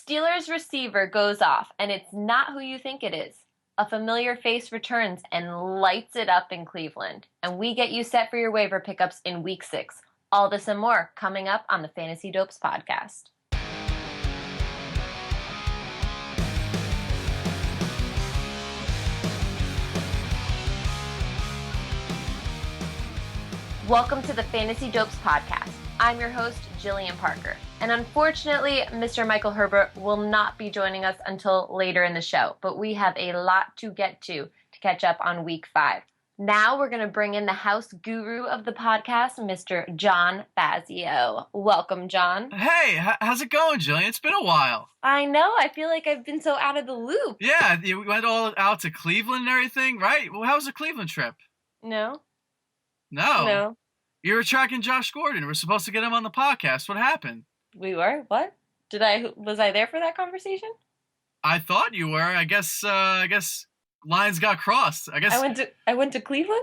Steelers receiver goes off, and it's not who you think it is. A familiar face returns and lights it up in Cleveland. And we get you set for your waiver pickups in Week 6. All this and more coming up on the Fantasy Dopes podcast. Welcome to the Fantasy Dopes podcast. I'm your host, Jillian Parker. And unfortunately, Mr. Michael Herbert will not be joining us until later in the show, but we have a lot to get to catch up on Week 5. Now we're going to bring in the house guru of the podcast, Mr. John Fazio. Welcome, John. Hey, how's it going, Jillian? It's been a while. I know. I feel like I've been so out of the loop. Yeah, you went all out to Cleveland and everything, right? Well, how was the Cleveland trip? No. No. You were tracking Josh Gordon. We're supposed to get him on the podcast. What happened? We were? What? Was I there for that conversation? I thought you were. I guess lines got crossed. I went to Cleveland?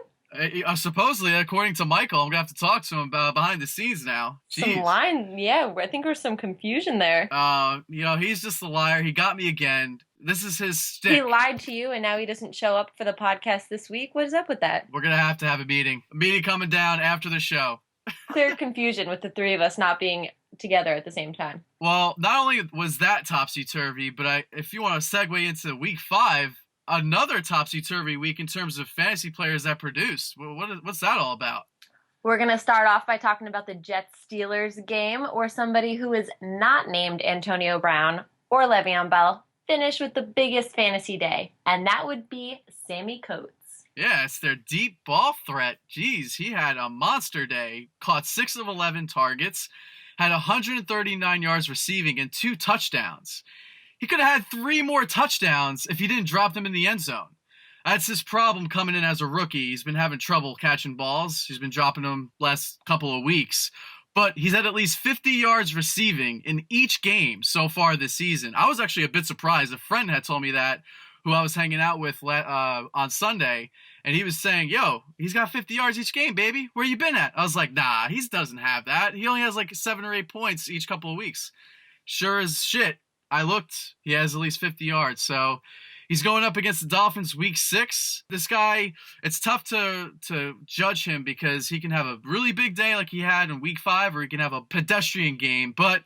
Supposedly, according to Michael, I'm going to have to talk to him behind the scenes now. Jeez. Some line, yeah. I think there's some confusion there. He's just a liar. He got me again. This is his stick. He lied to you, and now he doesn't show up for the podcast this week? What is up with that? We're going to have a meeting. A meeting coming down after the show. Clear confusion with the three of us not being together at the same time. Well, not only was that topsy-turvy, but if you want to segue into Week 5, another topsy-turvy week in terms of fantasy players that produced. What's that all about? We're going to start off by talking about the Jets-Steelers game, where somebody who is not named Antonio Brown or Le'Veon Bell finished with the biggest fantasy day, and that would be Sammy Coates. Yeah, it's their deep ball threat. Jeez, he had a monster day. Caught 6 of 11 targets, had 139 yards receiving and 2 touchdowns. He could have had 3 more touchdowns if he didn't drop them in the end zone. That's his problem coming in as a rookie. He's been having trouble catching balls. He's been dropping them last couple of weeks. But he's had at least 50 yards receiving in each game so far this season. I was actually a bit surprised. A friend had told me that, who I was hanging out with on Sunday. And he was saying, yo, he's got 50 yards each game, baby. Where you been at? I was like, nah, he doesn't have that. He only has like 7 or 8 points each couple of weeks. Sure as shit. I looked. He has at least 50 yards. So he's going up against the Dolphins Week 6. This guy, it's tough to judge him because he can have a really big day like he had in Week 5, or he can have a pedestrian game. But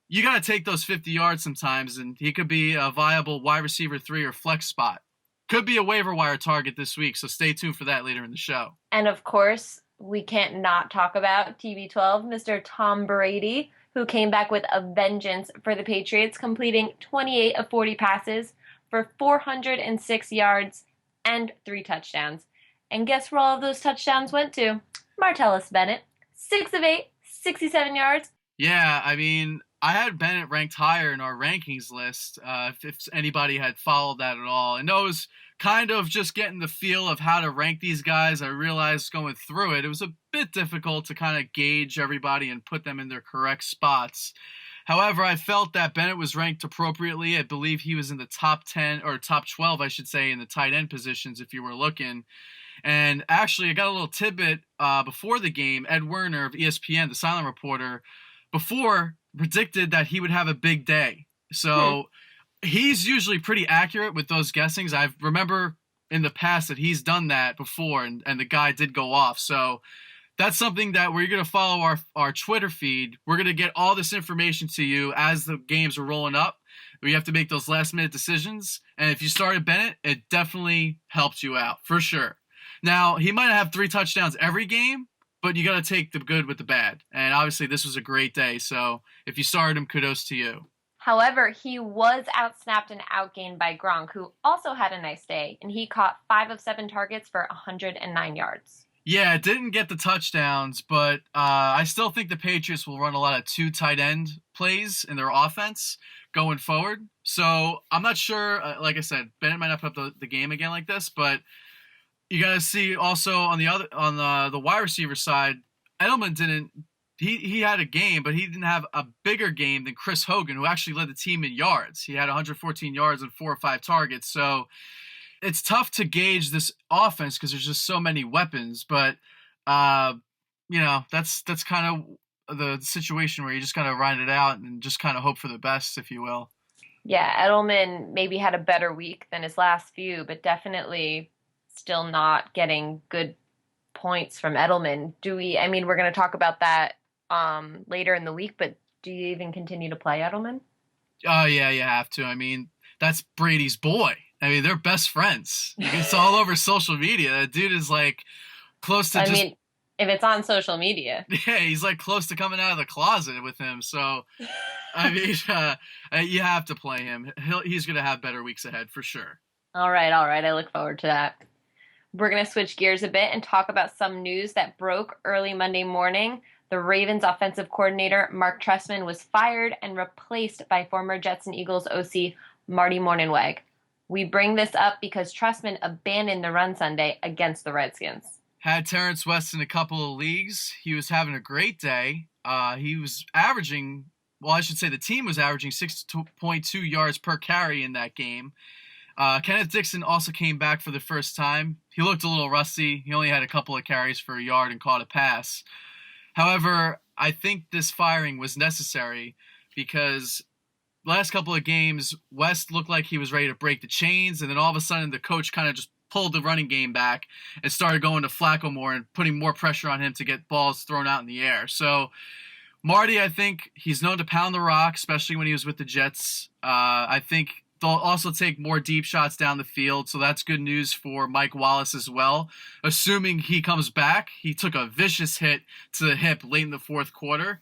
you got to take those 50 yards sometimes, and he could be a viable wide receiver 3 or flex spot. Could be a waiver wire target this week, so stay tuned for that later in the show. And of course, we can't not talk about TB12, Mr. Tom Brady, who came back with a vengeance for the Patriots, completing 28 of 40 passes for 406 yards and 3 touchdowns. And guess where all of those touchdowns went to? Martellus Bennett, 6 of 8, 67 yards. Yeah, I mean, I had Bennett ranked higher in our rankings list, if anybody had followed that at all. And I was kind of just getting the feel of how to rank these guys. I realized going through it, it was a bit difficult to kind of gauge everybody and put them in their correct spots. However, I felt that Bennett was ranked appropriately. I believe he was in the top 10, or top 12, I should say, in the tight end positions if you were looking. And actually, I got a little tidbit before the game. Ed Werner of ESPN, the silent reporter, before predicted that he would have a big day. So he's usually pretty accurate with those guessings. I remember in the past that he's done that before, and the guy did go off. So that's something that we're going to follow our Twitter feed. We're going to get all this information to you as the games are rolling up. We have to make those last-minute decisions. And if you started Bennett, it definitely helped you out, for sure. Now, he might have 3 touchdowns every game, but you got to take the good with the bad. And obviously, this was a great day. So if you started him, kudos to you. However, he was outsnapped and outgained by Gronk, who also had a nice day, and he caught 5 of 7 targets for 109 yards. Yeah, it didn't get the touchdowns, but I still think the Patriots will run a lot of 2 tight end plays in their offense going forward. So I'm not sure. Like I said, Bennett might not put up the game again like this, but you got to see also on the wide receiver side, Edelman didn't. He had a game, but he didn't have a bigger game than Chris Hogan, who actually led the team in yards. He had 114 yards and 4 or 5 targets. So it's tough to gauge this offense because there's just so many weapons. But that's kind of the situation where you just kind of ride it out and just kind of hope for the best, if you will. Yeah, Edelman maybe had a better week than his last few, but definitely still not getting good points from Edelman. I mean, we're going to talk about that later in the week, but do you even continue to play Edelman? Oh yeah, you have to. I mean, that's Brady's boy. I mean, they're best friends. It's all over social media. That dude is like close to I just mean, if it's on social media. yeah, he's like close to coming out of the closet with him. So I mean, you have to play him. He's gonna have better weeks ahead for sure. All right, all right. I look forward to that. We're going to switch gears a bit and talk about some news that broke early Monday morning. The Ravens offensive coordinator, Mark Trestman, was fired and replaced by former Jets and Eagles OC, Marty Mornhinweg. We bring this up because Trestman abandoned the run Sunday against the Redskins. Had Terrence West in a couple of leagues. He was having a great day. He was averaging, well, I should say the team was averaging 6.2 yards per carry in that game. Kenneth Dixon also came back for the first time. He looked a little rusty. He only had a couple of carries for a yard and caught a pass. However, I think this firing was necessary because last couple of games, West looked like he was ready to break the chains, and then all of a sudden the coach kind of just pulled the running game back and started going to Flacco more and putting more pressure on him to get balls thrown out in the air. So Marty, I think he's known to pound the rock, especially when he was with the Jets. I think they'll also take more deep shots down the field, so that's good news for Mike Wallace as well. Assuming he comes back, he took a vicious hit to the hip late in the fourth quarter.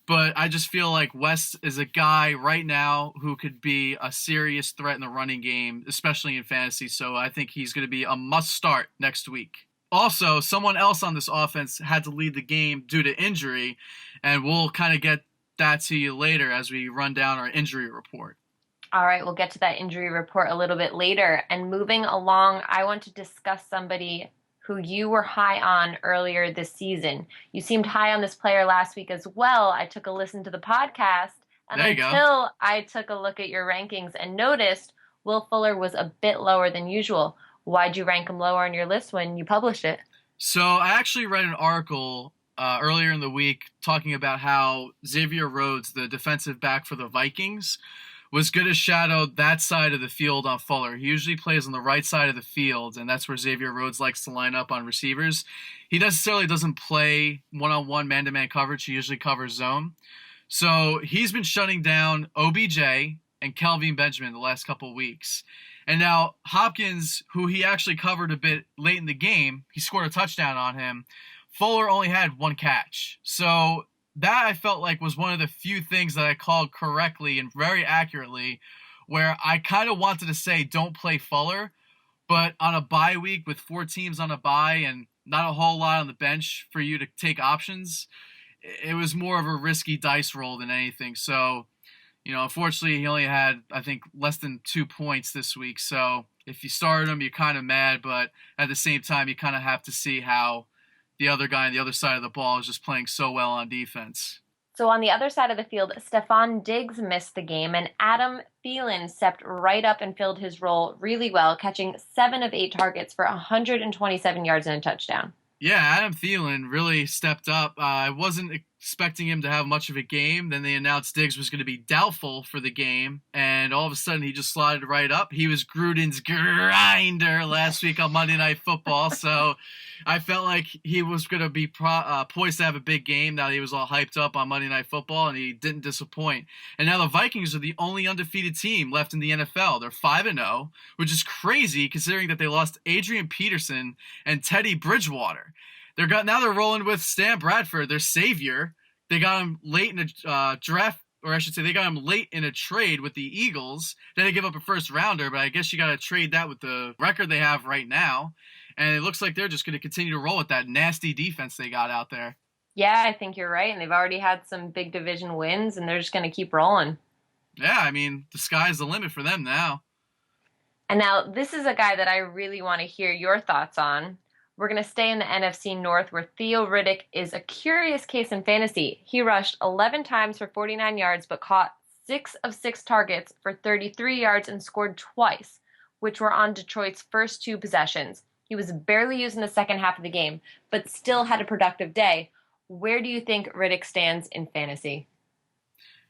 But I just feel like West is a guy right now who could be a serious threat in the running game, especially in fantasy. So I think he's going to be a must start next week. Also, someone else on this offense had to lead the game due to injury, and we'll kind of get that to you later as we run down our injury report. All right, we'll get to that injury report a little bit later. And moving along, I want to discuss somebody who you were high on earlier this season. You seemed high on this player last week as well. I took a listen to the podcast, and There you go. until I took a look at your rankings and noticed Will Fuller was a bit lower than usual. Why'd you rank him lower on your list when you published it? So I actually read an article earlier in the week talking about how Xavier Rhodes, the defensive back for the Vikings, was going to shadow that side of the field on Fuller. He usually plays on the right side of the field, and that's where Xavier Rhodes likes to line up on receivers. He necessarily doesn't play one-on-one man-to-man coverage. He usually covers zone. So he's been shutting down OBJ and Kelvin Benjamin the last couple of weeks. And now Hopkins, who he actually covered a bit late in the game, he scored a touchdown on him. Fuller only had one catch. So that I felt like was one of the few things that I called correctly and very accurately, where I kind of wanted to say don't play Fuller, but on a bye week with 4 teams on a bye and not a whole lot on the bench for you to take options, it was more of a risky dice roll than anything. So, unfortunately, he only had, I think, less than 2 points this week. So if you started him, you're kind of mad, but at the same time, you kind of have to see how the other guy on the other side of the ball is just playing so well on defense. So on the other side of the field, Stephon Diggs missed the game, and Adam Thielen stepped right up and filled his role really well, catching 7 of 8 targets for 127 yards and a touchdown. Yeah, Adam Thielen really stepped up. I wasn't expecting him to have much of a game. Then they announced Diggs was going to be doubtful for the game, and all of a sudden he just slotted right up. He was Gruden's grinder last week on Monday Night Football, so I felt like he was going to be poised to have a big game now that he was all hyped up on Monday Night Football, and he didn't disappoint. And now the Vikings are the only undefeated team left in the NFL. They're 5-0, which is crazy considering that they lost Adrian Peterson and Teddy Bridgewater. Now they're rolling with Stan Bradford, their savior. They got him late in a draft, or I should say, they got him late in a trade with the Eagles. Then they give up a first rounder, but I guess you got to trade that with the record they have right now. And it looks like they're just going to continue to roll with that nasty defense they got out there. Yeah, I think you're right. And they've already had some big division wins, and they're just going to keep rolling. Yeah, I mean, the sky's the limit for them now. And now this is a guy that I really want to hear your thoughts on. We're going to stay in the NFC North, where Theo Riddick is a curious case in fantasy. He rushed 11 times for 49 yards, but caught 6 of 6 targets for 33 yards and scored twice, which were on Detroit's first 2 possessions. He was barely used in the second half of the game, but still had a productive day. Where do you think Riddick stands in fantasy?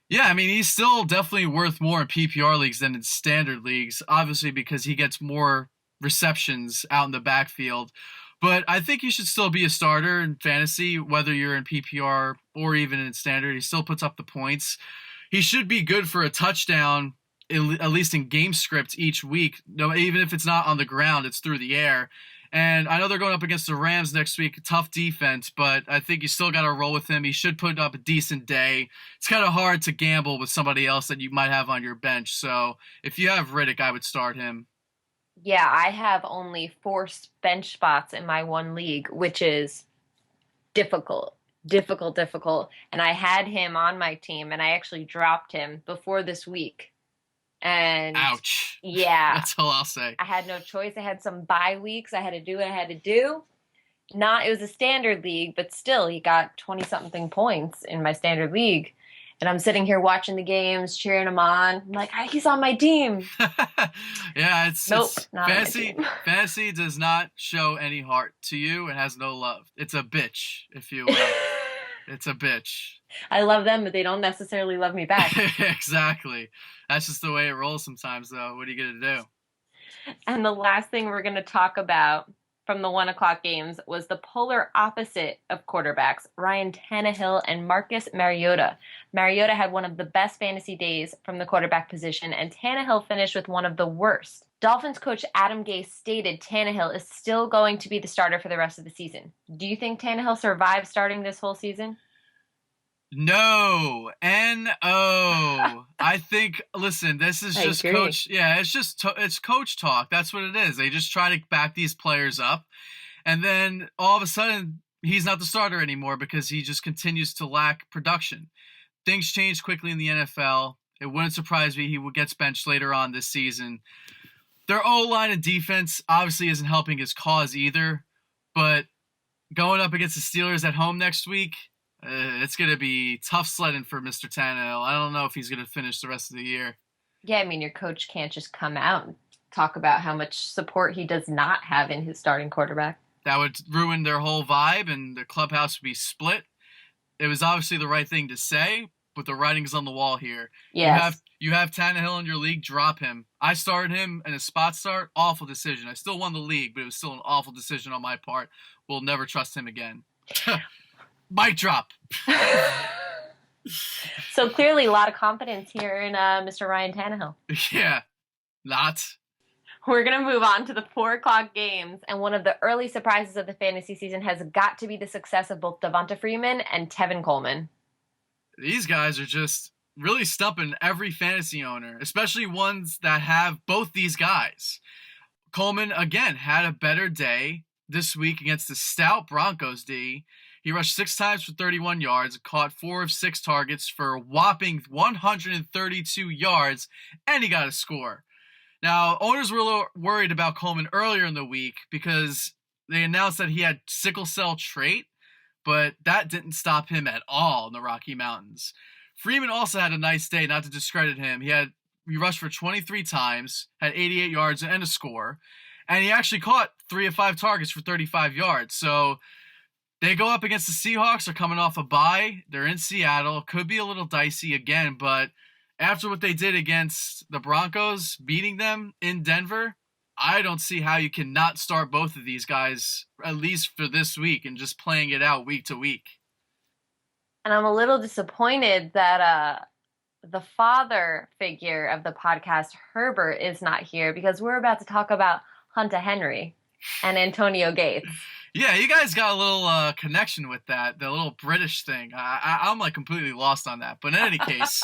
Yeah, I mean, he's still definitely worth more in PPR leagues than in standard leagues, obviously because he gets more receptions out in the backfield. But I think he should still be a starter in fantasy, whether you're in PPR or even in standard. He still puts up the points. He should be good for a touchdown, at least in game script each week. No, even if it's not on the ground, it's through the air. And I know they're going up against the Rams next week. Tough defense, but I think you still got to roll with him. He should put up a decent day. It's kind of hard to gamble with somebody else that you might have on your bench. So if you have Riddick, I would start him. Yeah, I have only four bench spots in my one league, which is difficult, difficult. And I had him on my team, and I actually dropped him before this week. And Ouch. yeah, That's all I'll say. I had no choice. I had some bye weeks. I had to do what I had to do. Not, it was a standard league, but still, he got 20 something points in my standard league. And I'm sitting here watching the games, cheering him on. I'm like, he's on my team. Yeah, Nope, it's not on my fantasy. team. Fantasy does not show any heart to you. It has no love. It's a bitch, if you will. It's a bitch. I love them, but they don't necessarily love me back. Exactly. That's just the way it rolls sometimes, though. What are you gonna do? And the last thing we're going to talk about from the 1 o'clock games was the polar opposite of quarterbacks, Ryan Tannehill and Marcus Mariota. Mariota had one of the best fantasy days from the quarterback position, and Tannehill finished with one of the worst. Dolphins coach Adam Gase stated Tannehill is still going to be the starter for the rest of the season. Do you think Tannehill survives starting this whole season? No, N-O. I think, listen, this is I just agree. coach. Yeah, it's coach talk. That's what it is. They just try to back these players up. And then all of a sudden, he's not the starter anymore because he just continues to lack production. Things change quickly in the NFL. It wouldn't surprise me he gets benched later on this season. Their O-line and defense obviously isn't helping his cause either. But going up against the Steelers at home next week, it's going to be tough sledding for Mr. Tannehill. I don't know if he's going to finish the rest of the year. Yeah, I mean, your coach can't just come out and talk about how much support he does not have in his starting quarterback. That would ruin their whole vibe, and the clubhouse would be split. It was obviously the right thing to say, but the writing's on the wall here. Yes. You have Tannehill in your league, drop him. I started him in a spot start, awful decision. I still won the league, but it was still an awful decision on my part. We'll never trust him again. Mic drop. So clearly a lot of confidence here in Mr. Ryan Tannehill. Yeah, not. We're going to move on to the 4 o'clock games, and one of the early surprises of the fantasy season has got to be the success of both Devonta Freeman and Tevin Coleman. These guys are just really stumping every fantasy owner, especially ones that have both these guys. Coleman, again, had a better day this week against the stout Broncos D. He rushed 6 times for 31 yards, caught 4 of 6 targets for a whopping 132 yards, and he got a score. Now, owners were a little worried about Coleman earlier in the week because they announced that he had sickle cell trait, but that didn't stop him at all in the Rocky Mountains. Freeman also had a nice day, not to discredit him. He rushed for 23 times, had 88 yards and a score, and he actually caught 3 of 5 targets for 35 yards. So they go up against the Seahawks. They're coming off a bye. They're in Seattle. Could be a little dicey again, but after what they did against the Broncos, beating them in Denver, I don't see how you can not start both of these guys, at least for this week, and just playing it out week to week. And I'm a little disappointed that the father figure of the podcast, Herbert, is not here because we're about to talk about Hunter Henry and Antonio Gates. Yeah, you guys got a little connection with that, the little British thing. I'm like completely lost on that. But in any case,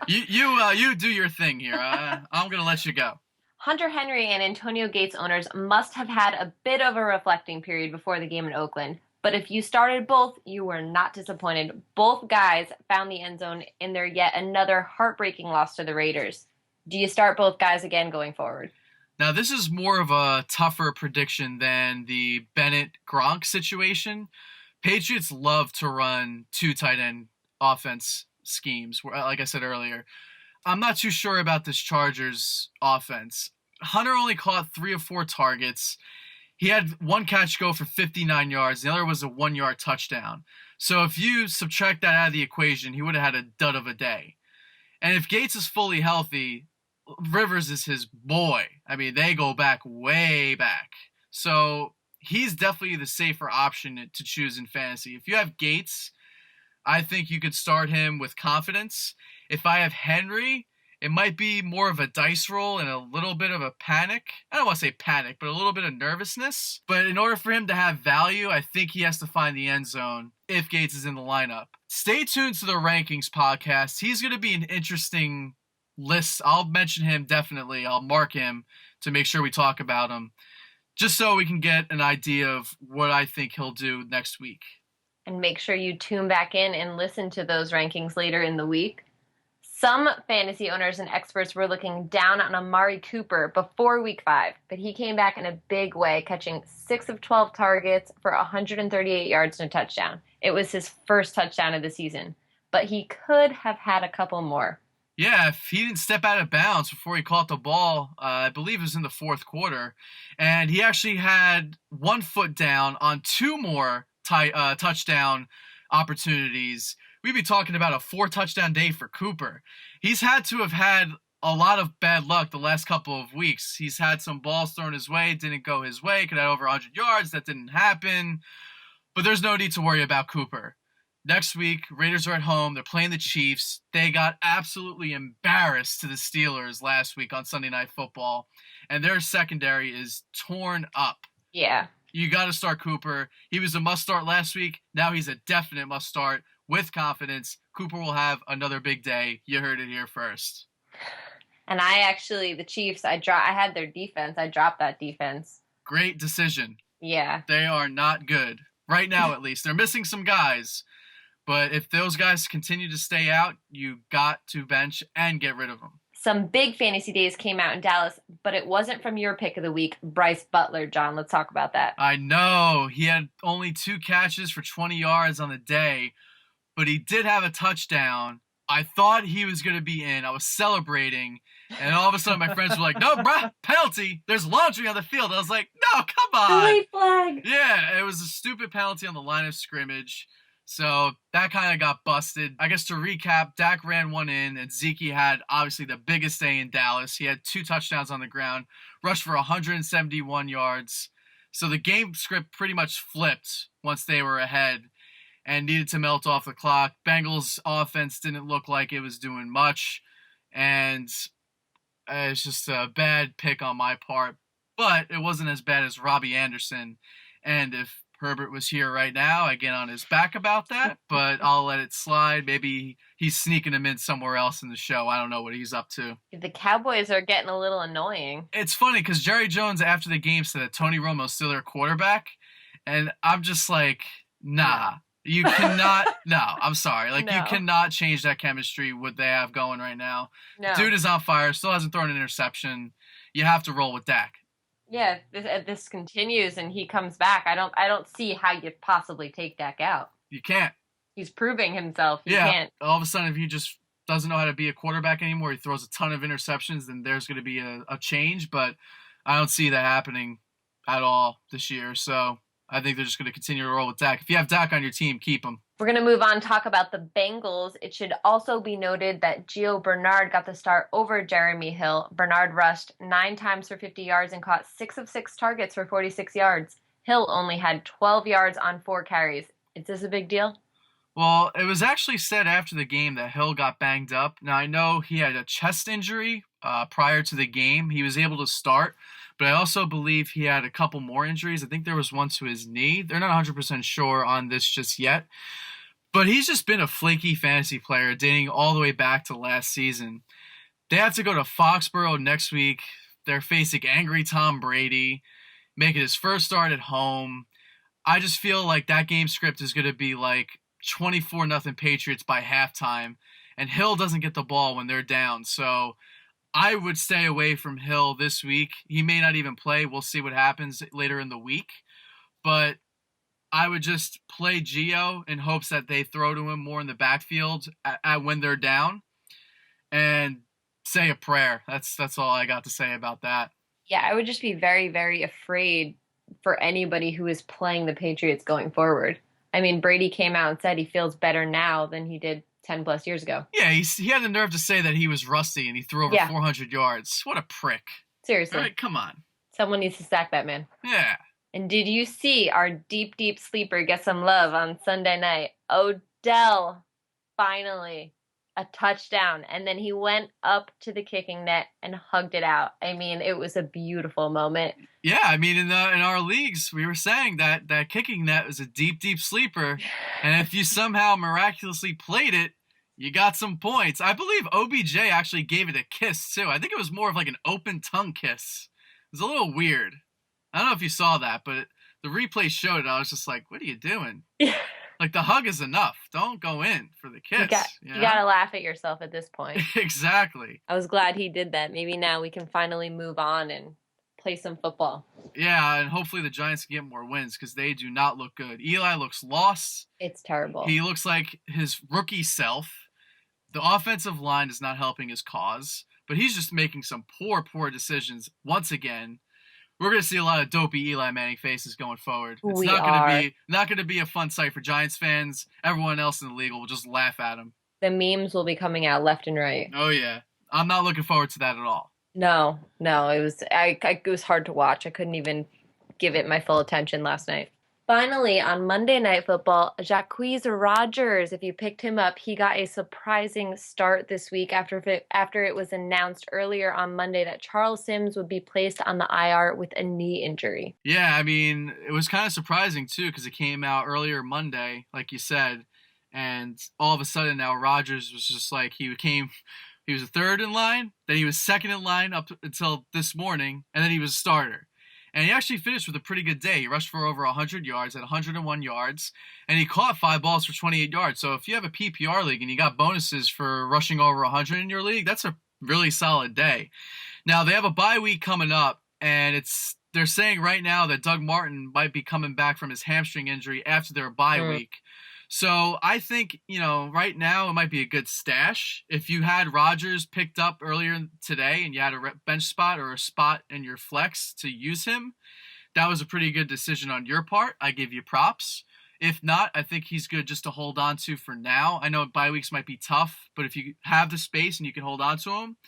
you do your thing here. I'm gonna let you go. Hunter Henry and Antonio Gates owners must have had a bit of a reflecting period before the game in Oakland. But if you started both, you were not disappointed. Both guys found the end zone in their yet another heartbreaking loss to the Raiders. Do you start both guys again going forward? Now, this is more of a tougher prediction than the Bennett-Gronk situation. Patriots love to run 2 tight end offense schemes, like I said earlier. I'm not too sure about this Chargers offense. Hunter only caught 3 or 4 targets. He had 1 catch go for 59 yards. The other was a 1-yard touchdown. So if you subtract that out of the equation, he would have had a dud of a day. And if Gates is fully healthy, Rivers is his boy. I mean, they go back way back. So he's definitely the safer option to choose in fantasy. If you have Gates, I think you could start him with confidence. If I have Henry, it might be more of a dice roll and a little bit of a panic. I don't want to say panic, but a little bit of nervousness. But in order for him to have value, I think he has to find the end zone if Gates is in the lineup. Stay tuned to the rankings podcast. He's going to be an interesting list. I'll mention him definitely. I'll mark him to make sure we talk about him, just so we can get an idea of what I think he'll do next week. And make sure you tune back in and listen to those rankings later in the week. Some fantasy owners and experts were looking down on Amari Cooper before week 5, but he came back in a big way, catching 6 of 12 targets for 138 yards and a touchdown. It was his first touchdown of the season, but he could have had a couple more. Yeah, if he didn't step out of bounds before he caught the ball, I believe it was in the fourth quarter, and he actually had 1 foot down on 2 more touchdown opportunities. We'd be talking about a 4-touchdown day for Cooper. He's had to have had a lot of bad luck the last couple of weeks. He's had some balls thrown his way, didn't go his way, could have over 100 yards, that didn't happen. But there's no need to worry about Cooper. Next week, Raiders are at home. They're playing the Chiefs. They got absolutely embarrassed to the Steelers last week on Sunday Night Football, and their secondary is torn up. Yeah. You got to start Cooper. He was a must-start last week. Now he's a definite must-start with confidence. Cooper will have another big day. You heard it here first. And the Chiefs, I had their defense. I dropped that defense. Great decision. Yeah. They are not good. Right now, at least. They're missing some guys. But if those guys continue to stay out, you got to bench and get rid of them. Some big fantasy days came out in Dallas, but it wasn't from your pick of the week, Bryce Butler. John, let's talk about that. I know. He had only 2 catches for 20 yards on the day, but he did have a touchdown. I thought he was going to be in. I was celebrating, and all of a sudden my friends were like, no, bruh, penalty. There's laundry on the field. I was like, no, come on. Late flag. Yeah, it was a stupid penalty on the line of scrimmage. So that kind of got busted. I guess to recap, Dak ran one in, and Zeke had obviously the biggest day in Dallas. He had 2 touchdowns on the ground, rushed for 171 yards. So the game script pretty much flipped once they were ahead and needed to melt off the clock. Bengals offense didn't look like it was doing much, and it's just a bad pick on my part. But it wasn't as bad as Robbie Anderson, and if Herbert was here right now, I get on his back about that, but I'll let it slide. Maybe he's sneaking him in somewhere else in the show. I don't know what he's up to. The Cowboys are getting a little annoying. It's funny because Jerry Jones, after the game, said that Tony Romo's still their quarterback, and I'm just like, nah. You cannot, no, I'm sorry. Like, You cannot change that chemistry, what they have going right now. No. Dude is on fire, still hasn't thrown an interception. You have to roll with Dak. Yeah, if this continues and he comes back, I don't see how you possibly take Dak out. You can't. He's proving himself. You yeah. can't. All of a sudden, if he just doesn't know how to be a quarterback anymore, he throws a ton of interceptions, then there's going to be a change. But I don't see that happening at all this year. So I think they're just going to continue to roll with Dak. If you have Dak on your team, keep him. We're going to move on, talk about the Bengals. It should also be noted that Gio Bernard got the start over Jeremy Hill. Bernard rushed 9 times for 50 yards and caught 6 of 6 targets for 46 yards. Hill only had 12 yards on 4 carries. Is this a big deal? Well, it was actually said after the game that Hill got banged up. Now, I know he had a chest injury prior to the game. He was able to start, but I also believe he had a couple more injuries. I think there was one to his knee. They're not 100% sure on this just yet. But he's just been a flaky fantasy player dating all the way back to last season. They have to go to Foxborough next week. They're facing angry Tom Brady, making his first start at home. I just feel like that game script is going to be like 24-0 Patriots by halftime, and Hill doesn't get the ball when they're down. So I would stay away from Hill this week. He may not even play. We'll see what happens later in the week. But I would just play Gio in hopes that they throw to him more in the backfield at when they're down, and say a prayer. That's all I got to say about that. Yeah, I would just be very, very afraid for anybody who is playing the Patriots going forward. I mean, Brady came out and said he feels better now than he did 10 plus years ago. Yeah, he had the nerve to say that he was rusty and he threw over Yeah. 400 yards. What a prick. Seriously. All right, come on. Someone needs to sack that man. Yeah. And did you see our deep, deep sleeper get some love on Sunday night? Odell, finally, a touchdown. And then he went up to the kicking net and hugged it out. I mean, it was a beautiful moment. Yeah, I mean, in our leagues, we were saying that kicking net was a deep, deep sleeper. And if you somehow miraculously played it, you got some points. I believe OBJ actually gave it a kiss, too. I think it was more of like an open tongue kiss. It was a little weird. I don't know if you saw that, but the replay showed it. I was just like, what are you doing? Like, the hug is enough. Don't go in for the kiss. You gotta laugh at yourself at this point. Exactly. I was glad he did that. Maybe now we can finally move on and play some football. Yeah, and hopefully the Giants can get more wins because they do not look good. Eli looks lost. It's terrible. He looks like his rookie self. The offensive line is not helping his cause, but he's just making some poor, poor decisions once again. We're going to see a lot of dopey Eli Manning faces going forward. It's not going to be a fun sight for Giants fans. Everyone else in the league will just laugh at him. The memes will be coming out left and right. Oh yeah, I'm not looking forward to that at all. No, it was hard to watch. I couldn't even give it my full attention last night. Finally, on Monday Night Football, Jacquizz Rodgers, if you picked him up, he got a surprising start this week after it was announced earlier on Monday that Charles Sims would be placed on the IR with a knee injury. Yeah, I mean, it was kind of surprising, too, because it came out earlier Monday, like you said, and all of a sudden now Rodgers was just like he was a third in line, then he was second in line up until this morning, and then he was a starter. And he actually finished with a pretty good day. He rushed for over 100 yards at 101 yards, and he caught 5 balls for 28 yards. So if you have a PPR league and you got bonuses for rushing over 100 in your league, that's a really solid day. Now, they have a bye week coming up, and they're saying right now that Doug Martin might be coming back from his hamstring injury after their bye week. So I think, right now it might be a good stash. If you had Rodgers picked up earlier today and you had a bench spot or a spot in your flex to use him, that was a pretty good decision on your part. I give you props. If not, I think he's good just to hold on to for now. I know bye weeks might be tough, but if you have the space and you can hold on to him,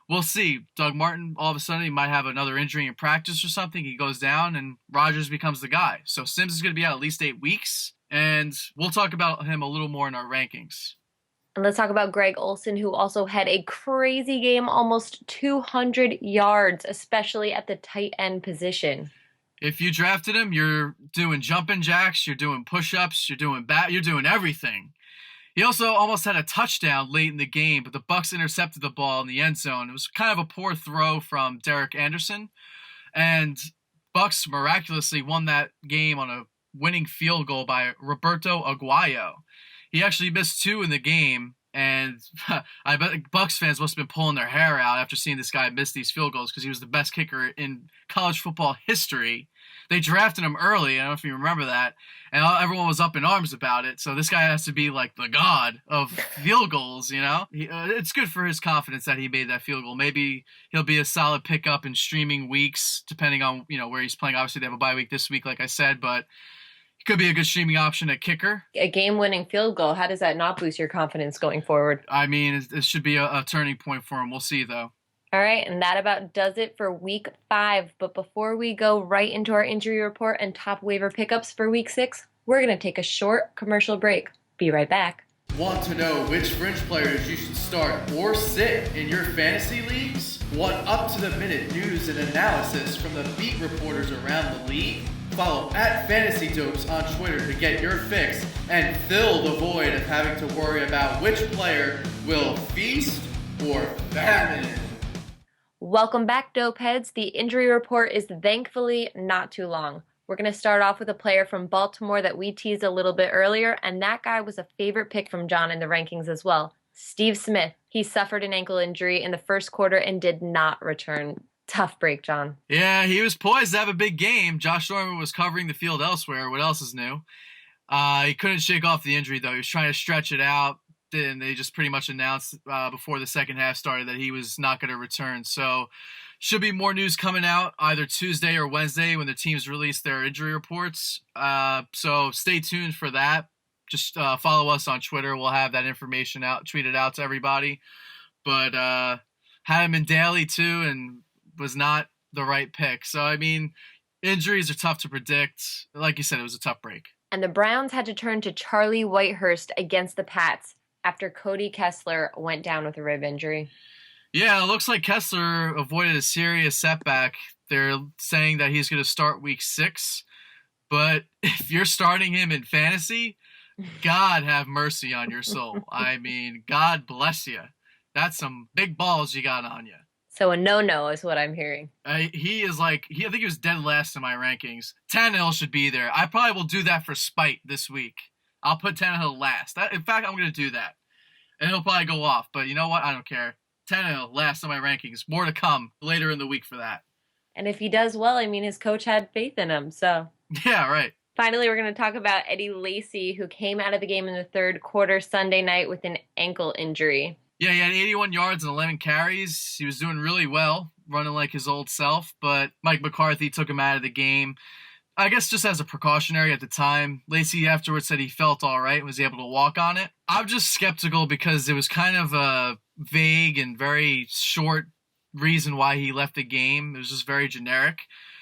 we'll see. Doug Martin, all of a sudden, he might have another injury in practice or something. He goes down and Rodgers becomes the guy. So Sims is going to be out at least 8 weeks. And we'll talk about him a little more in our rankings. And let's talk about Greg Olsen, who also had a crazy game, almost 200 yards, especially at the tight end position. If you drafted him, you're doing jumping jacks, you're doing push-ups, you're doing everything. He also almost had a touchdown late in the game, but the Bucs intercepted the ball in the end zone. It was kind of a poor throw from Derek Anderson, and Bucs miraculously won that game on a winning field goal by Roberto Aguayo. He actually missed 2 in the game, and I bet Bucs fans must have been pulling their hair out after seeing this guy miss these field goals because he was the best kicker in college football history. They drafted him early, I don't know if you remember that, and everyone was up in arms about it, so this guy has to be like the god of field goals, It's good for his confidence that he made that field goal. Maybe he'll be a solid pickup in streaming weeks, depending on, where he's playing. Obviously, they have a bye week this week, like I said, but could be a good streaming option at kicker. A game-winning field goal, how does that not boost your confidence going forward? I mean, it should be a turning point for him. We'll see, though. All right, and that about does it for Week 5. But before we go right into our injury report and top waiver pickups for Week 6, we're going to take a short commercial break. Be right back. Want to know which fringe players you should start or sit in your fantasy leagues? Want up-to-the-minute news and analysis from the beat reporters around the league? Follow @FantasyDopes on Twitter to get your fix and fill the void of having to worry about which player will feast or famine. Welcome back, Dope Heads. The injury report is thankfully not too long. We're going to start off with a player from Baltimore that we teased a little bit earlier, and that guy was a favorite pick from John in the rankings as well. Steve Smith. He suffered an ankle injury in the first quarter and did not return. Tough break, John. Yeah, he was poised to have a big game. Josh Norman was covering the field elsewhere. What else is new? He couldn't shake off the injury, though. He was trying to stretch it out, and they just pretty much announced before the second half started that he was not going to return. So should be more news coming out either Tuesday or Wednesday when the teams release their injury reports. So stay tuned for that. just follow us on Twitter. We'll have that information tweeted out to everybody. But had him in daily too, and was not the right pick. So I mean, injuries are tough to predict. Like you said, it was a tough break. And the Browns had to turn to Charlie Whitehurst against the Pats after Cody Kessler went down with a rib injury. Yeah, it looks like Kessler avoided a serious setback. They're saying that he's going to start week 6. But if you're starting him in fantasy, God have mercy on your soul. I mean, God bless you. That's some big balls you got on you. So a no-no is what I'm hearing. He is I think he was dead last in my rankings. Tannehill should be there. I probably will do that for spite this week. I'll put Tannehill last. In fact, I'm going to do that. And he'll probably go off. But you know what? I don't care. Tannehill last in my rankings. More to come later in the week for that. And if he does well, I mean, his coach had faith in him, so. Yeah, right. Finally, we're going to talk about Eddie Lacy, who came out of the game in the third quarter Sunday night with an ankle injury. Yeah, he had 81 yards and 11 carries. He was doing really well, running like his old self, but Mike McCarthy took him out of the game. I guess just as a precautionary at the time. Lacy afterwards said he felt all right and was able to walk on it. I'm just skeptical because it was kind of a vague and very short reason why he left the game. It was just very generic.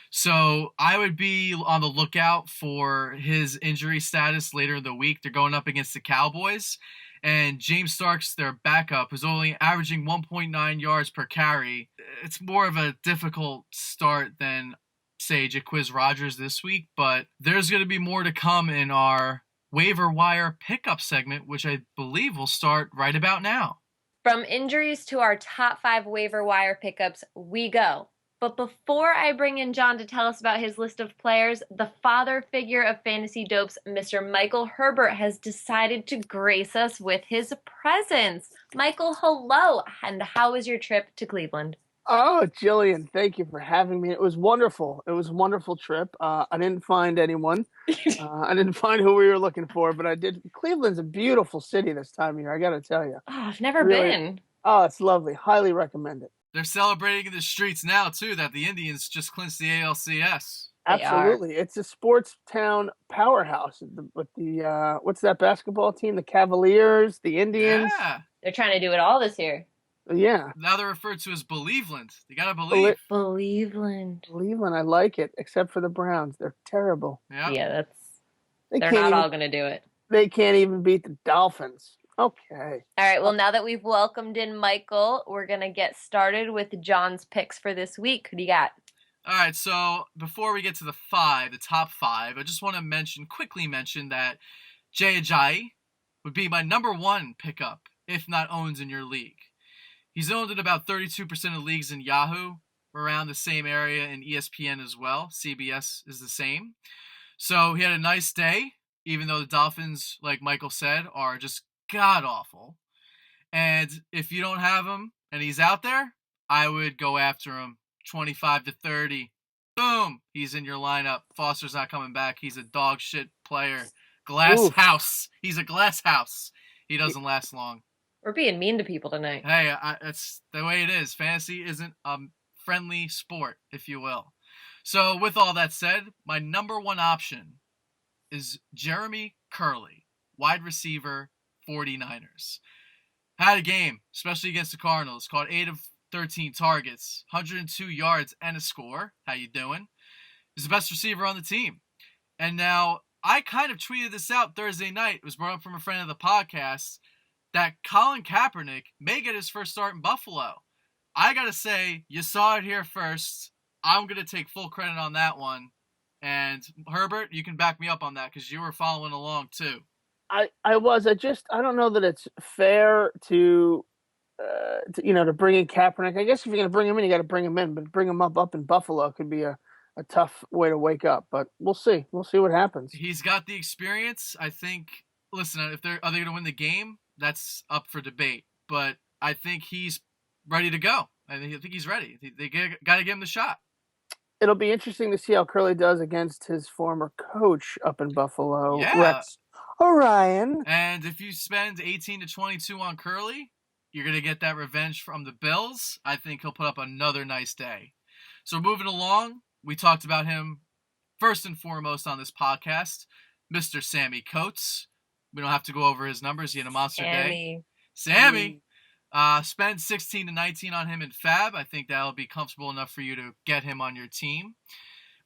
So I would be on the lookout for his injury status later in the week. They're going up against the Cowboys. And James Starks, their backup, is only averaging 1.9 yards per carry. It's more of a difficult start than, say, Jacquizz Rodgers this week. But there's going to be more to come in our waiver wire pickup segment, which I believe will start right about now. From injuries to our top 5 waiver wire pickups, we go. But before I bring in John to tell us about his list of players, the father figure of Fantasy Dopes, Mr. Michael Herbert, has decided to grace us with his presence. Michael, hello, and how was your trip to Cleveland? Oh, Jillian, thank you for having me. It was wonderful. It was a wonderful trip. I didn't find anyone. I didn't find who we were looking for, but I did. Cleveland's a beautiful city this time of year, I got to tell you. Oh, I've never been. Oh, it's lovely. Highly recommend it. They're celebrating in the streets now, too, that the Indians just clinched the ALCS. Absolutely. It's a sports town powerhouse with the, what's that basketball team? The Cavaliers, the Indians. Yeah. They're trying to do it all this year. Yeah. Now they're referred to as Believeland. You got to believe. Believeland, I like it, except for the Browns. They're terrible. Yep. Yeah, they're not all going to do it. They can't even beat the Dolphins. Okay. All right, well, now that we've welcomed in Michael, we're going to get started with John's picks for this week. Who do you got? All right, so before we get to the top 5, I just want to quickly mention that Jay Ajayi would be my number 1 pickup, if not owned in your league. He's owned in about 32% of leagues in Yahoo, around the same area in ESPN as well. CBS is the same. So he had a nice day, even though the Dolphins, like Michael said, are just god-awful. And if you don't have him and he's out there, I would go after him 25 to 30. Boom! He's in your lineup. Foster's not coming back. He's a dog shit player. Glass house. He's a glass house. He doesn't last long. We're being mean to people tonight. Hey, that's the way it is. Fantasy isn't a friendly sport, if you will. So with all that said, my number 1 option is Jeremy Curley, wide receiver, 49ers. Had a game, especially against the Cardinals. Caught 8 of 13 targets, 102 yards, and a score. How you doing? He's the best receiver on the team. And now, I kind of tweeted this out Thursday night. It was brought up from a friend of the podcast that Colin Kaepernick may get his first start in Buffalo. I got to say, you saw it here first. I'm going to take full credit on that one. And Herbert, you can back me up on that because you were following along too. I was. I don't know that it's fair to bring in Kaepernick. I guess if you're going to bring him in, you got to bring him in. But bring him up in Buffalo could be a tough way to wake up. But we'll see. We'll see what happens. He's got the experience. I think, listen, are they going to win the game? That's up for debate. But I think he's ready to go. I think he's ready. They got to give him the shot. It'll be interesting to see how Curley does against his former coach up in Buffalo, Yeah. Rex Ryan. And if you spend 18 to 22 on Curley, you're going to get that revenge from the Bills. I think he'll put up another nice day. So moving along, we talked about him first and foremost on this podcast, Mr. Sammy Coates, We don't have to go over his numbers. He had a monster day. Sammy. Sammy. Spend 16 to 19 on him in Fab. I think that'll be comfortable enough for you to get him on your team.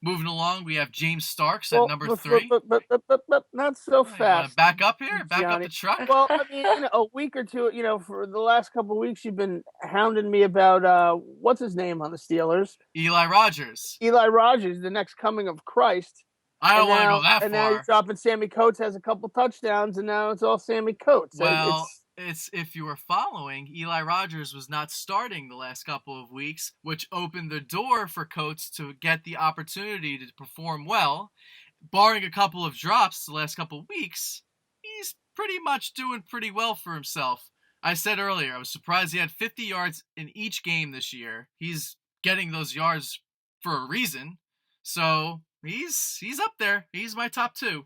Moving along, we have James Starks at number 3. But not so You want to fast. back up here? Back up Johnny. the truck? Well, I mean, a week or two, for the last couple of weeks, you've been hounding me about what's his name on the Steelers? Eli Rogers. Eli Rogers, the next coming of Christ. I don't want to go that and far. now you're dropping Sammy Coates has a couple touchdowns, and now it's all Sammy Coates. Well, it's if you were following, Eli Rogers was not starting the last couple of weeks, which opened the door for Coates to get the opportunity to perform well. Barring a couple of drops the last couple of weeks, he's pretty much doing pretty well for himself. I said earlier, I was surprised he had 50 yards in each game this year. He's getting those yards for a reason. So he's up there. He's my top 2.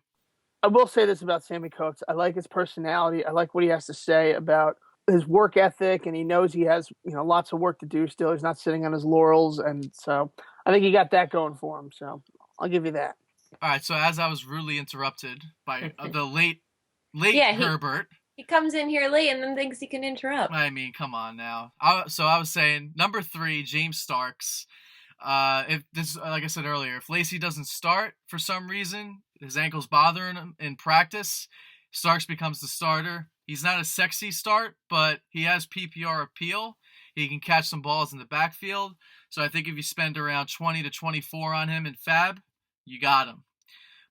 I will say this about Sammy Coates. I like his personality. I like what he has to say about his work ethic, and he knows he has, lots of work to do still. He's not sitting on his laurels, and so I think he got that going for him. So I'll give you that. All right, so as I was rudely interrupted by the late Herbert. He comes in here late and then thinks he can interrupt. I mean, come on now. So I was saying, number 3, James Starks. If this, like I said earlier, if Lacey doesn't start for some reason, his ankle's bothering him in practice, Starks becomes the starter. He's not a sexy start, but he has PPR appeal. He can catch some balls in the backfield. So I think if you spend around 20 to 24 on him in Fab, you got him.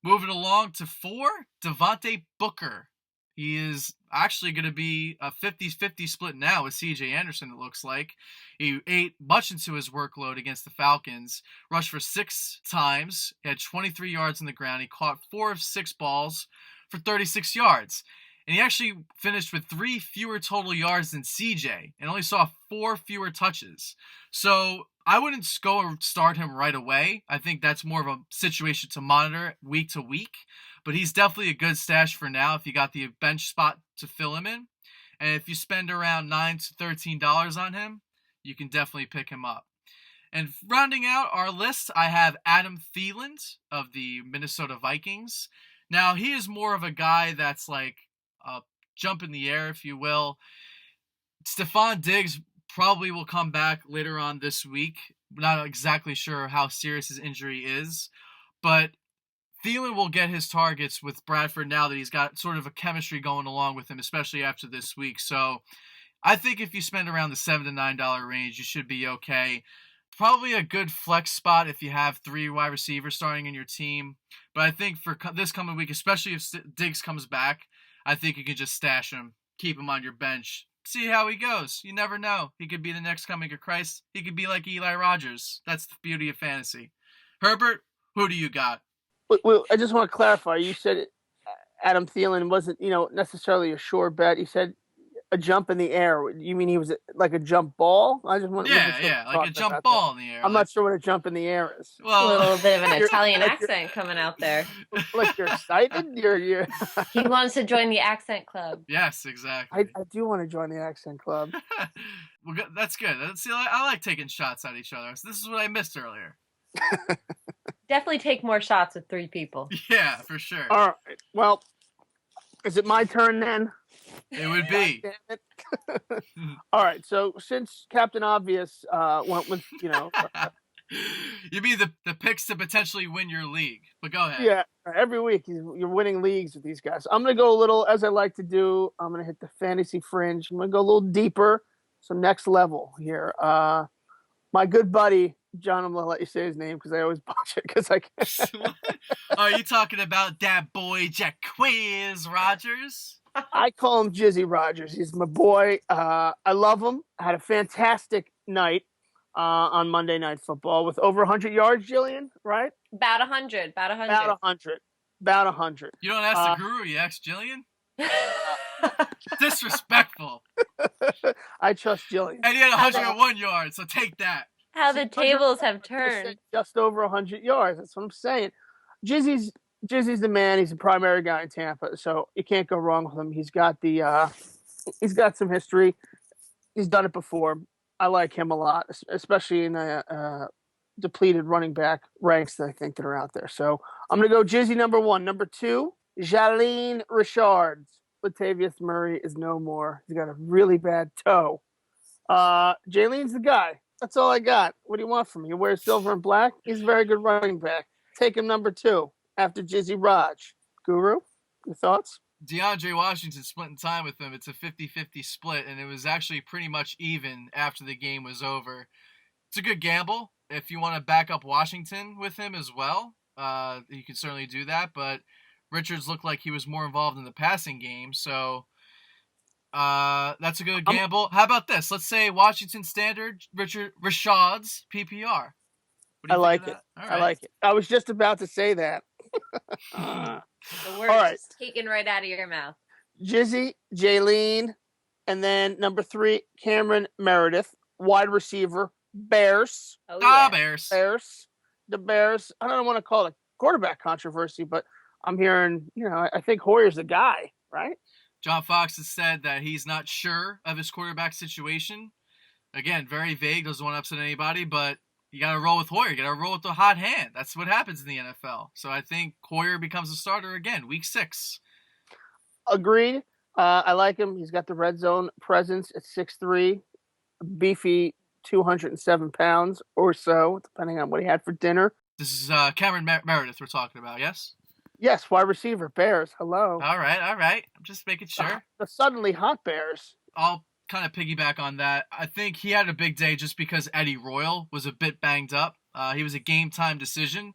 Moving along to 4, Devontae Booker. He is actually going to be a 50-50 split now with C.J. Anderson, it looks like. He ate much into his workload against the Falcons, rushed for 6 times, he had 23 yards on the ground. He caught 4 of 6 balls for 36 yards. And he actually finished with 3 fewer total yards than C.J. and only saw 4 fewer touches. So I wouldn't go and start him right away. I think that's more of a situation to monitor week to week. But he's definitely a good stash for now if you got the bench spot to fill him in. And if you spend around $9 to $13 on him, you can definitely pick him up. And rounding out our list, I have Adam Thielen of the Minnesota Vikings. Now, he is more of a guy that's like a jump in the air, if you will. Stephon Diggs probably will come back later on this week. Not exactly sure how serious his injury is. But Thielen will get his targets with Bradford now that he's got sort of a chemistry going along with him, especially after this week. So I think if you spend around the $7 to $9 range, you should be okay. Probably a good flex spot if you have 3 wide receivers starting in your team. But I think for this coming week, especially if Diggs comes back, I think you can just stash him, keep him on your bench, see how he goes. You never know. He could be the next coming of Christ. He could be like Eli Rogers. That's the beauty of fantasy. Herbert, who do you got? Well, I just want to clarify. You said Adam Thielen wasn't, necessarily a sure bet. You said a jump in the air. You mean he was like a jump ball? I just want yeah, like a jump ball in the air. I'm not sure what a jump in the air is. Well, a little bit of an Italian accent coming out there. Like you're excited. You're. He wants to join the accent club. Yes, exactly. I do want to join the accent club. Well, that's good. See, I like taking shots at each other. So this is what I missed earlier. Definitely take more shots with 3 people. Yeah, for sure. All right. Well, is it my turn then? It would be. All right. So since Captain Obvious went with, you mean the picks to potentially win your league, but go ahead. Yeah, every week you're winning leagues with these guys. I'm going to go a little, as I like to do, I'm going to hit the fantasy fringe. I'm going to go a little deeper, some next level here. My good buddy, John, I'm going to let you say his name because I always botch it because I can't. Are you talking about that boy, Jacquizz Rogers? I call him Jizzy Rogers. He's my boy. I love him. I had a fantastic night on Monday Night Football with over 100 yards, Jillian, right? About 100. About 100. About 100. You don't ask the guru, you ask Jillian? Disrespectful. I trust Jillian. And he had 101 yards, so take that. How the tables have turned. Just over 100 yards. That's what I'm saying. Jizzy's the man. He's a primary guy in Tampa, so you can't go wrong with him. He's got some history. He's done it before. I like him a lot, especially in depleted running back ranks that I think that are out there. So I'm going to go Jizzy number 1. Number 2, Jalen Richards. Latavius Murray is no more. He's got a really bad toe. Jalen's the guy. That's all I got. What do you want from me? He wears silver and black. He's a very good running back. Take him number 2 after Jizzy Raj. Guru, your thoughts? DeAndre Washington splitting time with him. It's a 50-50 split, and it was actually pretty much even after the game was over. It's a good gamble. If you want to back up Washington with him as well, you can certainly do that, but Richards looked like he was more involved in the passing game, so that's a good gamble. How about this? Let's say Washington Standard, Rashad's PPR. I like it. Right. I like it. I was just about to say that. The word just taken right out of your mouth. Jizzy, Jalen, and then number 3, Cameron Meredith, wide receiver, Bears. Oh, yeah. Bears. The Bears. I don't want to call it quarterback controversy, but I'm hearing, I think Hoyer's the guy, right? John Fox has said that he's not sure of his quarterback situation. Again, very vague, doesn't want to upset anybody, but you got to roll with Hoyer. You got to roll with the hot hand. That's what happens in the NFL. So I think Hoyer becomes a starter again, week 6. Agreed. I like him. He's got the red zone presence at 6'3", beefy 207 pounds or so, depending on what he had for dinner. This is Cameron Meredith we're talking about, yes? Yes, wide receiver, Bears. Hello. All right. I'm just making sure. The suddenly hot Bears. I'll kind of piggyback on that. I think he had a big day just because Eddie Royal was a bit banged up. He was a game-time decision,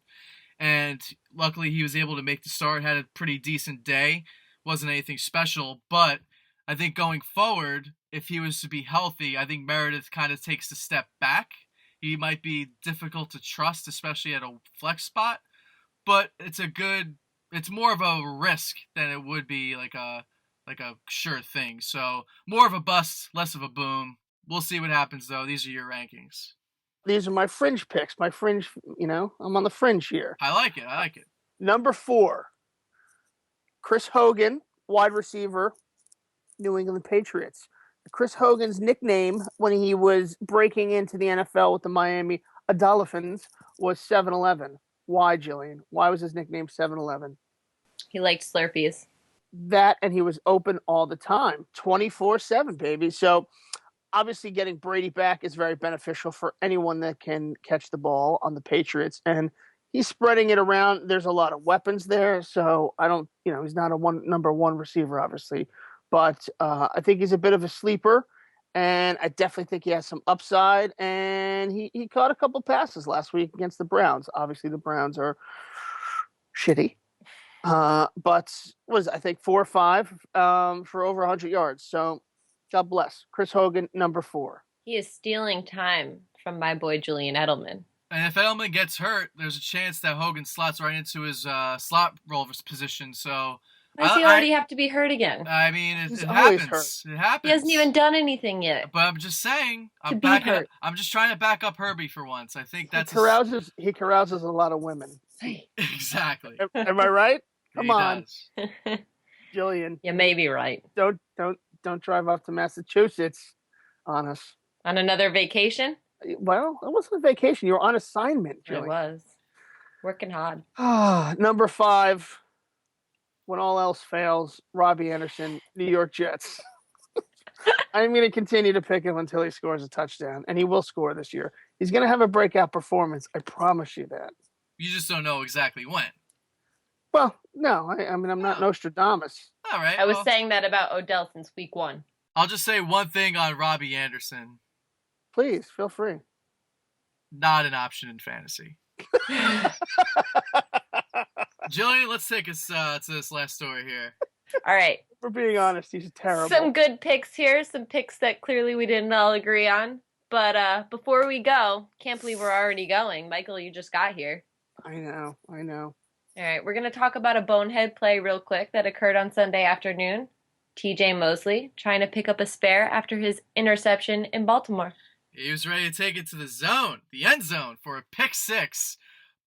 and luckily he was able to make the start, had a pretty decent day. Wasn't anything special, but I think going forward, if he was to be healthy, I think Meredith kind of takes a step back. He might be difficult to trust, especially at a flex spot, but it's more of a risk than it would be like a sure thing. So more of a bust, less of a boom. We'll see what happens though. These are your rankings. These are my fringe picks. My fringe, I'm on the fringe here. I like it. Number 4, Chris Hogan, wide receiver, New England Patriots. Chris Hogan's nickname when he was breaking into the NFL with the Miami Dolphins was 7-Eleven. Why, Jillian? Why was his nickname 7-Eleven? He liked Slurpees. That, and he was open all the time, 24/7, baby. So obviously getting Brady back is very beneficial for anyone that can catch the ball on the Patriots. And he's spreading it around. There's a lot of weapons there. So I don't, he's not a number 1 receiver, obviously. But I think he's a bit of a sleeper. And I definitely think he has some upside. And he caught a couple passes last week against the Browns. Obviously, the Browns are shitty. But I think 4 or 5 for over 100 yards. So God bless. Chris Hogan, number 4. He is stealing time from my boy Julian Edelman. And if Edelman gets hurt, there's a chance that Hogan slots right into his slot role position. So does he already have to be hurt again? I mean, it happens. It happens. He hasn't even done anything yet. But I'm just saying, I'm just trying to back up Herbie for once. I think that's he carouses a lot of women. Exactly. Am I right? Come on, Jillian. You may be right. Don't drive off to Massachusetts on us. On another vacation? Well, it wasn't a vacation. You were on assignment, Jillian. I was. Working hard. Number 5, when all else fails, Robbie Anderson, New York Jets. I'm going to continue to pick him until he scores a touchdown, and he will score this year. He's going to have a breakout performance. I promise you that. You just don't know exactly when. Well, no. I mean, I'm not Nostradamus. All right. I was saying that about Odell since week 1. I'll just say one thing on Robbie Anderson. Please, feel free. Not an option in fantasy. Jillian, let's take us to this last story here. All right. For being honest, he's terrible. Some good picks here. Some picks that clearly we didn't all agree on. But before we go, can't believe we're already going. Michael, you just got here. I know. All right, we're going to talk about a bonehead play real quick that occurred on Sunday afternoon. TJ Mosley trying to pick up a spare after his interception in Baltimore. He was ready to take it to the end zone for a pick 6,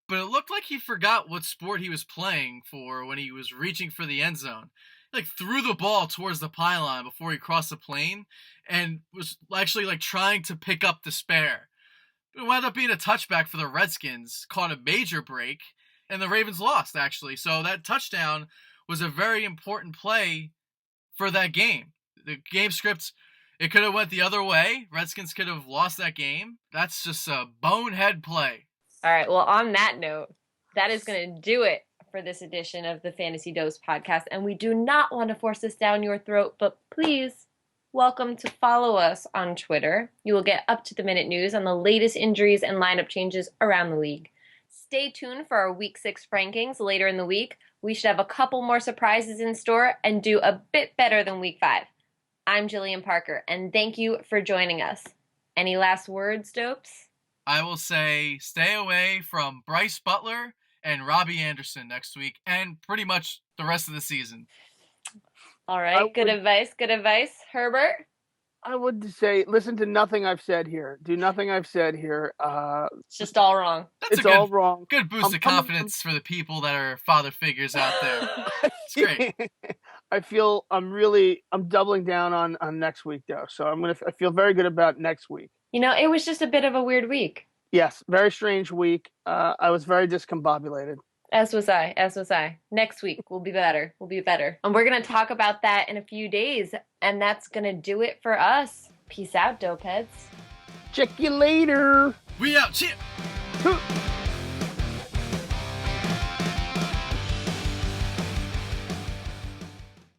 but it looked like he forgot what sport he was playing for when he was reaching for the end zone. He threw the ball towards the pylon before he crossed the plane and was actually trying to pick up the spare. It wound up being a touchback for the Redskins, caught a major break, and the Ravens lost, actually. So that touchdown was a very important play for that game. The game script, it could have went the other way. Redskins could have lost that game. That's just a bonehead play. All right, well, on that note, that is going to do it for this edition of the Fantasy Dose podcast, and we do not want to force this down your throat, but please welcome to follow us on Twitter. You will get up-to-the-minute news on the latest injuries and lineup changes around the league. Stay tuned for our Week 6 rankings later in the week. We should have a couple more surprises in store and do a bit better than Week 5. I'm Jillian Parker, and thank you for joining us. Any last words, Dopes? I will say stay away from Bryce Butler and Robbie Anderson next week and pretty much the rest of the season. All right, good advice. Herbert? I would say listen to nothing I've said here. Do nothing I've said here. It's just all wrong. It's all wrong. Good boost of confidence for the people that are father figures out there. It's great. I feel I'm doubling down on next week though. So I feel very good about next week. It was just a bit of a weird week. Yes, very strange week. I was very discombobulated. As was I. Next week we'll be better. And we're going to talk about that in a few days. And that's going to do it for us. Peace out, dopeheads. Check you later. We out. Cheers.